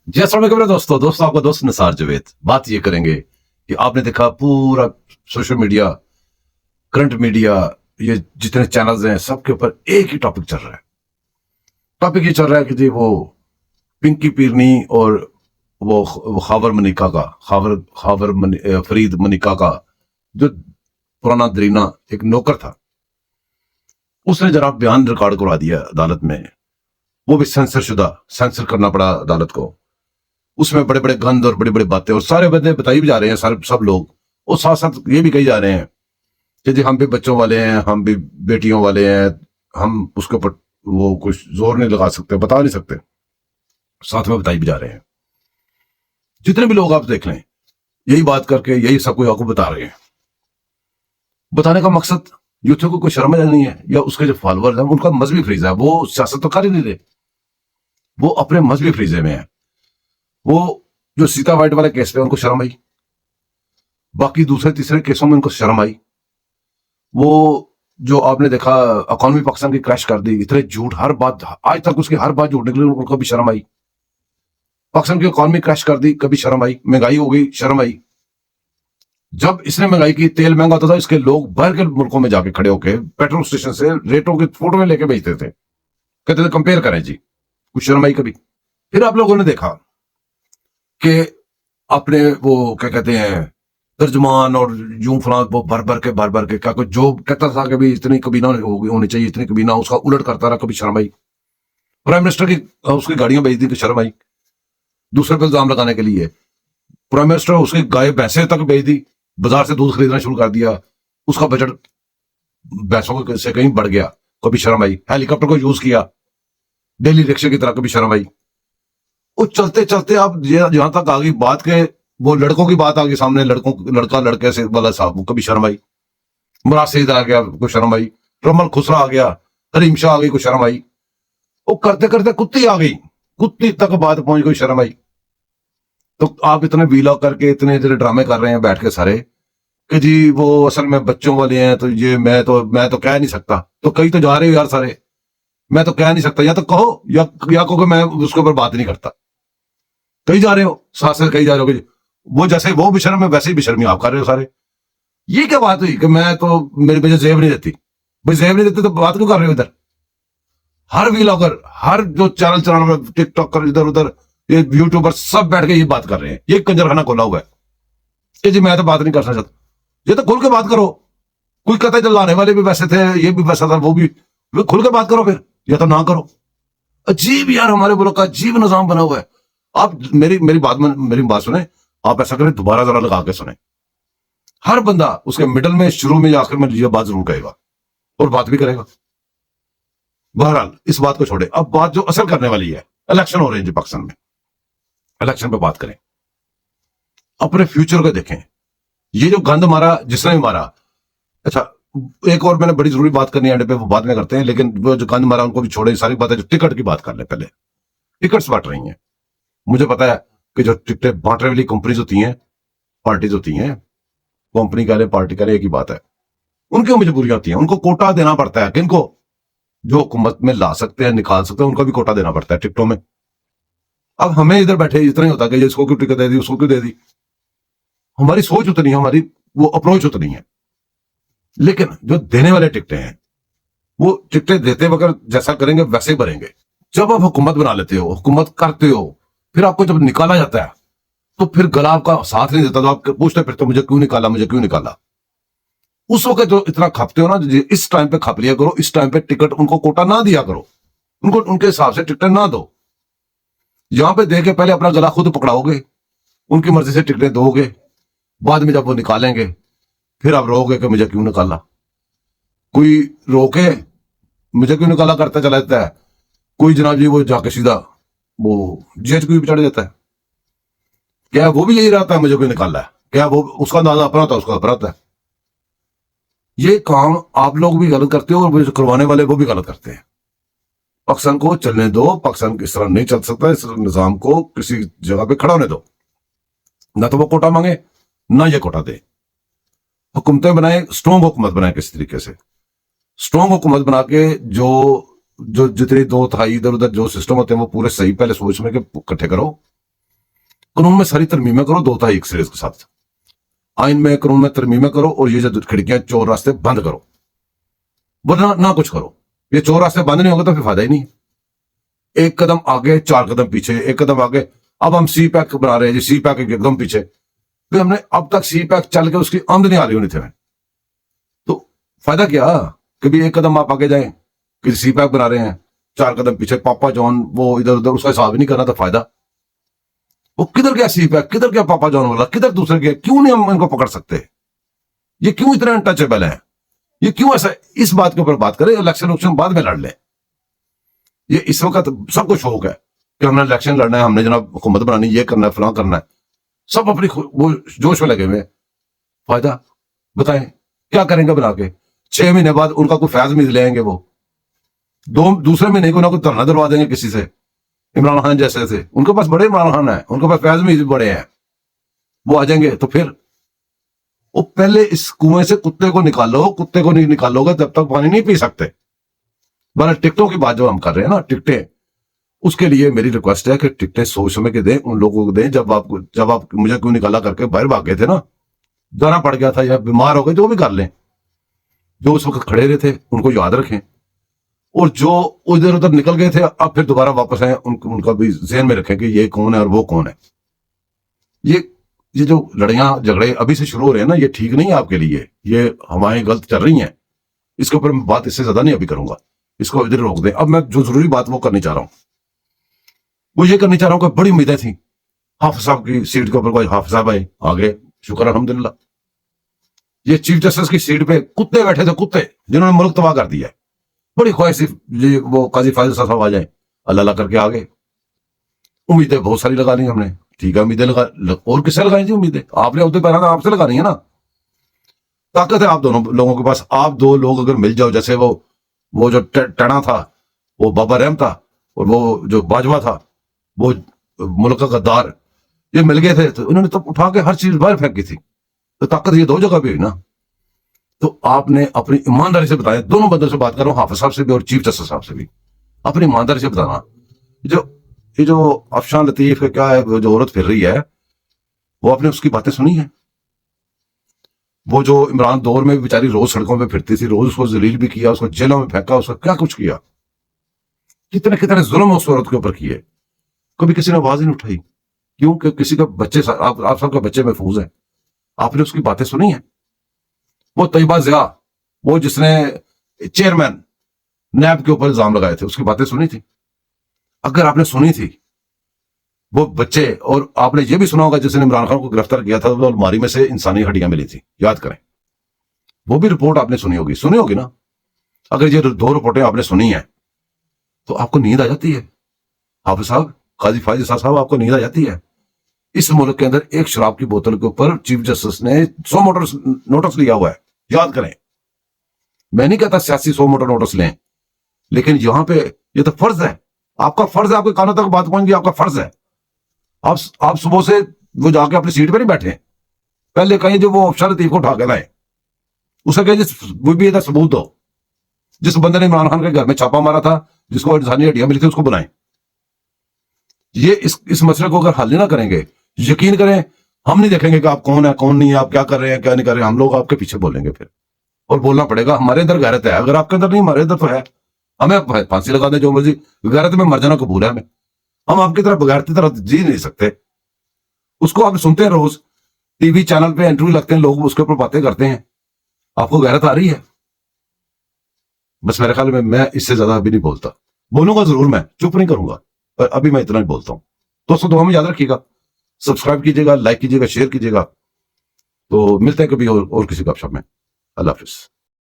जी अस्सलाम वालेकुम मेरे दोस्तों आपका दोस्त निसार जावेद। बात ये करेंगे कि आपने देखा पूरा सोशल मीडिया, करंट मीडिया, ये जितने चैनल्स हैं सबके ऊपर एक ही टॉपिक चल रहा है। टॉपिक ये चल रहा है कि जी वो पिंकी पीरनी और वो खावर मनिका का फरीद मनिका का जो पुराना दरीना एक नौकर था, उसने जरा बयान रिकॉर्ड करवा दिया अदालत में। वो भी सेंसर करना पड़ा अदालत को। उसमें बड़े बड़े गंद और बड़ी बड़ी बातें और सारे बंदे बताई भी जा रहे हैं, सारे सब लोग। और साथ साथ ये भी कही जा रहे हैं कि जी हम भी बच्चों वाले हैं, हम भी बेटियों वाले हैं, हम उसके ऊपर वो कुछ जोर नहीं लगा सकते, बता नहीं सकते। साथ में बताई भी जा रहे हैं। जितने भी लोग आप देख लें, यही बात करके यही सब कोई आपको बता रहे हैं। बताने का मकसद यूथ को कोई शर्म नहीं है, या उसके जो फॉलोअर्स हैं उनका मजहबी फ्रीजा है। वो सियासत तो कर ही नहीं रहे, वो अपने मजहबी फ्रीजे में है। वो जो सीता वाइट वाले केस पे उनको शर्म आई, बाकी दूसरे तीसरे केसों में उनको शर्म आई। वो जो आपने देखा इकोनॉमी पाकिस्तान की क्रैश कर दी, इतने झूठ, हर बात आज तक उसकी हर बात झूठ निकली, उनको भी शर्म आई। पाकिस्तान की इकोनॉमी क्रैश कर दी, कभी शर्म आई। महंगाई हो गई, शर्म आई। जब इसने महंगाई की, तेल महंगा होता था, इसके लोग बाहर के मुल्कों में जाके खड़े होके पेट्रोल स्टेशन से रेटों की फोटो लेके बेचते थे, कहते थे कंपेयर करें जी। कुछ शर्म आई कभी? फिर आप लोगों ने देखा कि अपने वो क्या कहते हैं तर्जमान और यूं फलां वो भर भर के क्या कुछ जो कहता था कि भी इतनी कबीना होनी चाहिए, इतनी कबीना, उसका उलट करता रहा, कभी शर्म आई। प्राइम मिनिस्टर की उसकी गाड़ियां बेच दी, शर्म आई। दूसरे पे इल्जाम लगाने के लिए प्राइम मिनिस्टर उसकी गाय भैंसे तक बेच दी, बाजार से दूध खरीदना शुरू कर दिया, उसका बजट भैंसों से कहीं बढ़ गया, कभी शर्म आई। हेलीकॉप्टर को यूज किया डेली रिक्शे की तरह, कभी शर्म आई। वो चलते चलते आप जहां तक आ गई बात के वो लड़कों की बात आ गई सामने, लड़का लड़के से वाला साहब, कभी शर्म आई। मुराद सईद आ गया, कुछ शर्म आई। रमल खुसरा आ गया, हरीम शाह आ गई, कुछ शर्म आई। वो करते करते कुत्ती आ गई, कुत्ती तक बात पहुंच गई, शर्म आई। तो आप इतने वीलॉग करके इतने ड्रामे कर रहे हैं बैठ के सारे कि जी वो असल में बच्चों वाले हैं, तो ये मैं तो कह नहीं सकता। तो कहीं तो जा रहे हो यार सारे, मैं तो कह नहीं सकता, या तो कहो या कहो कि मैं उसके ऊपर बात नहीं करता। कहीं जा रहे हो, साथ साथ कहीं जा रहे हो कि वो जैसे वो बेशर्म है वैसे ही बेशर्मी आप कर रहे हो सारे। ये क्या बात हुई कि मैं तो मेरी वजह जेब नहीं देती? भाई जेब नहीं देती तो बात क्यों कर रहे हो इधर? हर व्लॉगर, हर जो चैनल चलाने वाले, टिकटॉकर, इधर उधर ये यूट्यूबर सब बैठ के ये बात कर रहे हैं। ये कंजरखाना खोला हुआ है कि जी मैं तो बात नहीं करना चाहता। ये तो खुल के बात करो। कोई कहता है जब लाने वाले भी वैसे थे, ये भी वैसा था, वो भी खुल के बात करो फिर, या तो ना करो। अजीब यार, हमारे मुल्क का अजीब निजाम बना हुआ है। आप मेरी बात सुने, आप ऐसा करें दोबारा जरा लगा के सुने। हर बंदा उसके मिडल में, शुरू में या आखिर में ये बात जरूर कहेगा और बात भी करेगा। बहरहाल इस बात को छोड़े, अब बात जो असल करने वाली है, इलेक्शन हो रहे हैं जी पाकिस्तान में। इलेक्शन पे बात करें, अपने फ्यूचर को देखें। ये जो गंद मारा जिसने भी मारा, अच्छा एक और मैंने बड़ी जरूरी बात करनी है एंड पे, वो बाद में करते हैं, लेकिन वो जो गंद मारा उनको भी छोड़े। सारी बातें जो टिकट की बात कर ले, पहले टिकट्स बांट रही हैं। मुझे पता है कि जो टिकटें बांटने वाली कंपनीज होती हैं, पार्टीज होती हैं, कंपनी का ले पार्टी का ले, एक ही बात है, उनकी मजबूरियां होती हैं। उनको कोटा देना पड़ता है। किनको? जो हुकूमत में ला सकते हैं, निकाल सकते हैं, उनको भी कोटा देना पड़ता है टिकटों में। अब हमें इधर बैठे इतना ही होता है कि इसको क्यों टिकट दे दी, उसको क्यों दे दी। हमारी सोच उतनी है, हमारी वो अप्रोच उतनी है। लेकिन जो देने वाले टिकटें हैं, वो टिकटें देते वक्त जैसा करेंगे वैसे ही भरेंगे। जब आप हुकूमत बना लेते हो, हुकूमत करते हो, फिर आपको जब निकाला जाता है तो फिर गला आपका साथ नहीं देता, तो आप पूछते फिर तो मुझे क्यों निकाला, मुझे क्यों निकाला। उस वक्त जो इतना खपते हो ना, इस टाइम पे खप लिया करो। इस टाइम पे टिकट उनको कोटा ना दिया करो, उनको उनके हिसाब से टिकटें ना दो। यहां पे दे के पहले अपना गला खुद पकड़ाओगे, उनकी मर्जी से टिकटें दोगे, बाद में जब वो निकालेंगे फिर आप रोगे कि मुझे क्यों निकाला। कोई रोके मुझे क्यों निकाला करता चला जाता है, कोई जनाब जी वो जाके सीधा वो जेज को भी चढ़ जाता है। क्या वो भी यही रहता है मुझे क्यों निकाला है? क्या वो उसका अंदाजा अपना होता है, उसका अपना होता है। ये काम आप लोग भी गलत करते हो और जो करवाने वाले वो भी गलत करते हैं। पाकिस्तान को चलने दो, पाकिस्तान इस तरह नहीं चल सकता। इस निजाम को किसी जगह पे खड़ा होने दो। ना तो वो कोटा मांगे, ना ये कोटा दे। हुकूमतें बनाए, स्ट्रॉन्ग हुकूमत बनाए, किसी तरीके से स्ट्रॉन्ग हुकूमत बना के जो जो जितनी 2/3 इधर उधर जो सिस्टम होते हैं वो पूरे सही पहले सोच में के इकट्ठे करो, कानून में सारी तरमीमें करो 2 तिहाई एक्सरेज के साथ, आइन में कानून में तरमीमें करो, और ये जो खिड़कियां चोर रास्ते बंद करो, वरना ना कुछ करो। ये चोर रास्ते बंद नहीं होगा तो फिर फायदा ही नहीं। एक कदम आगे 4 कदम पीछे, एक कदम आगे। अब हम सी पैक बना रहे हैं जी, सी पैक एकदम पीछे। फिर हमने अब तक सी पैक चल के उसकी आमदनी आ रही होनी थी, तो फायदा क्या? कभी एक कदम आप आगे जाएं, कि सी पैक बना रहे हैं, 4 कदम पीछे पापा जॉन, वो इधर उधर, उसका हिसाब ही नहीं करना तो फायदा। वो किधर गया सी पैक, किधर गया पापा जॉन वाला, किधर दूसरे गया? क्यों नहीं हम इनको पकड़ सकते? ये क्यों इतने अनटचेबल है? ये क्यों ऐसा? इस बात के ऊपर बात करें, इलेक्शन बाद में लड़ लें। ये इस वक्त सबको शौक है कि हमने इलेक्शन लड़ना है, हमने जनाब हुकूमत बनानी, ये करना है, फलां करना है, सब अपनी वो जोश में लगे हुए। फायदा बताएं क्या करेंगे बना के? 6 महीने बाद उनका कोई फैज मिल लेंगे, वो दूसरे महीने को ना कोई धरना दिलवा देंगे किसी से। इमरान खान जैसे थे, उनके पास बड़े इमरान खान है, उनके पास फैज भी बड़े हैं, वो आ जाएंगे। तो फिर वो पहले इस कुएं से कुत्ते को निकालो, कुत्ते को नहीं निकालोगे तब तक पानी नहीं पी सकते। बड़ा टिकटों की बात जो हम कर रहे हैं ना, टिकटें, उसके लिए मेरी रिक्वेस्ट है कि टिकटें सोच समझ के दें, उन लोगों को दें। जब आप मुझे क्यों निकाला करके बाहर भाग गए थे ना, जाना पड़ गया था या बीमार हो गए, जो भी कर लें, जो उस वक्त खड़े रहे थे उनको याद रखें, और जो उधर उधर निकल गए थे अब फिर दोबारा वापस आए, उनका भी ज़हन में रखें कि ये कौन है और वो कौन है। ये जो लड़ाइयां झगड़े अभी से शुरू हो रहे हैं ना, ये ठीक नहीं है आपके लिए, ये हमारी गलत चल रही हैं। इसके ऊपर मैं बात इससे ज्यादा नहीं अभी करूंगा, इसको इधर रोक दें। अब मैं जो जरूरी बात वो करनी चाह रहा हूं, वो ये करनी चाह रहा हूं कि बड़ी उम्मीदें थी हाफिज साहब की सीट के ऊपर, कोई हाफिज साहब आए, आगे, शुक्र अल्हम्दुलिल्लाह। ये चीफ जस्टिस की सीट पे कुत्ते बैठे थे, कुत्ते जिन्होंने मुल्क तबाह कर दिया है। बड़ी ख्वाहिश थी वो काजी फाजिल साहब आ जाए, अल्लाह कर के आ गए। उम्मीदें बहुत सारी लगा ली हमने, ठीक है, उम्मीदें लगा, और किससे लगाई थी उम्मीदें? आपने उतने पैरा था, आपसे लगानी है ना। ताकत है आप दोनों लोगों के पास। आप 2 लोग अगर मिल जाओ, जैसे वो जो टना था, वो बाबा रहम था, और वो जो बाजवा था, वो मुल्क का गद्दार, ये मिल गए थे, तो उन्होंने तो उठा के हर चीज बाहर फेंकी थी। तो ताकत ये 2 जगह भी हुई ना। तो आपने अपनी ईमानदारी से बताया, दोनों बंदों से बात कर रहा हूं, हाफिज साहब से भी और चीफ जस्टिस साहब से भी, अपनी ईमानदारी से बताना। ये जो अफशान लतीफ का क्या है, जो औरत फिर रही है, वो आपने उसकी बातें सुनी है? वो जो इमरान दौर में बेचारी रोज सड़कों पे फिरती थी, रोज उसको जलील भी किया, उसको जेलों में फेंका, उसका क्या कुछ किया, कितने कितने जुल्म उस औरत के ऊपर किए, कभी किसी ने आवाज नहीं उठाई। क्यों? कि किसी का बच्चे, आप सबका बच्चे महफूज है। आपने उसकी बातें सुनी है? वो तैयबा ज़िया, वो जिसने चेयरमैन नैब के ऊपर इल्जाम लगाए थे, उसकी बातें सुनी थी? अगर आपने सुनी थी, वो बच्चे, और आपने ये भी सुना होगा जिसने इमरान खान को गिरफ्तार किया था, तो अलमारी में से इंसानी हड्डियां मिली थी, याद करें, वो भी रिपोर्ट आपने सुनी होगी ना। अगर ये 2 रिपोर्टें आपने सुनी है तो आपको नींद आ जाती है। हाफिज साहब, काजी फाजिल साहब, आपको नींद आ जाती है? इस मुल्क के अंदर एक शराब की बोतल के ऊपर चीफ जस्टिस ने 100 मोटर नोटिस लिया हुआ है, याद करें। मैं नहीं कहता सियासी 100 मोटर नोटिस लें, लेकिन यहां पे ये तो फर्ज है, आपका फर्ज है, आपके कानों तक बात पहुंच गई, आपका फर्ज है। आप सुबह से वो जाके अपनी सीट पे नहीं बैठे, पहले कहीं जो वो अफसर लतीफ को उठा के लाए, उसे कहीं वो भी इधर सबूत दो, जिस बंदे ने इमरान खान के घर में छापा मारा था, जिसको इंसानी हड्डियां मिली थी, उसको बुलाएं। ये इस मसले को अगर हल नहीं ना करेंगे, यकीन करें हम नहीं देखेंगे कि आप कौन है कौन नहीं है, आप क्या कर रहे हैं क्या नहीं कर रहे हैं, हम लोग आपके पीछे बोलेंगे फिर, और बोलना पड़ेगा। हमारे अंदर गैरत है, अगर आपके अंदर नहीं, हमारे अंदर तो है। हमें फांसी लगा दे जो मर्जी, गैरत में मर जाना कबूल है हमें। हम आपकी तरह बगैरती तरह जी नहीं सकते। उसको आप सुनते हैं, रोज टीवी चैनल पे इंटरव्यू लगते हैं, लोग उसके ऊपर बातें करते हैं, आपको गैरत आ रही है? बस मेरे ख्याल में मैं इससे ज्यादा अभी नहीं बोलता, बोलूंगा जरूर, मैं चुप नहीं करूंगा, पर अभी मैं इतना ही बोलता हूं। दोस्तों दुआ में याद रखिएगा, सब्सक्राइब कीजिएगा, लाइक कीजिएगा, शेयर कीजिएगा। तो मिलते हैं कभी और किसी गपशप में। अल्लाह हाफिज।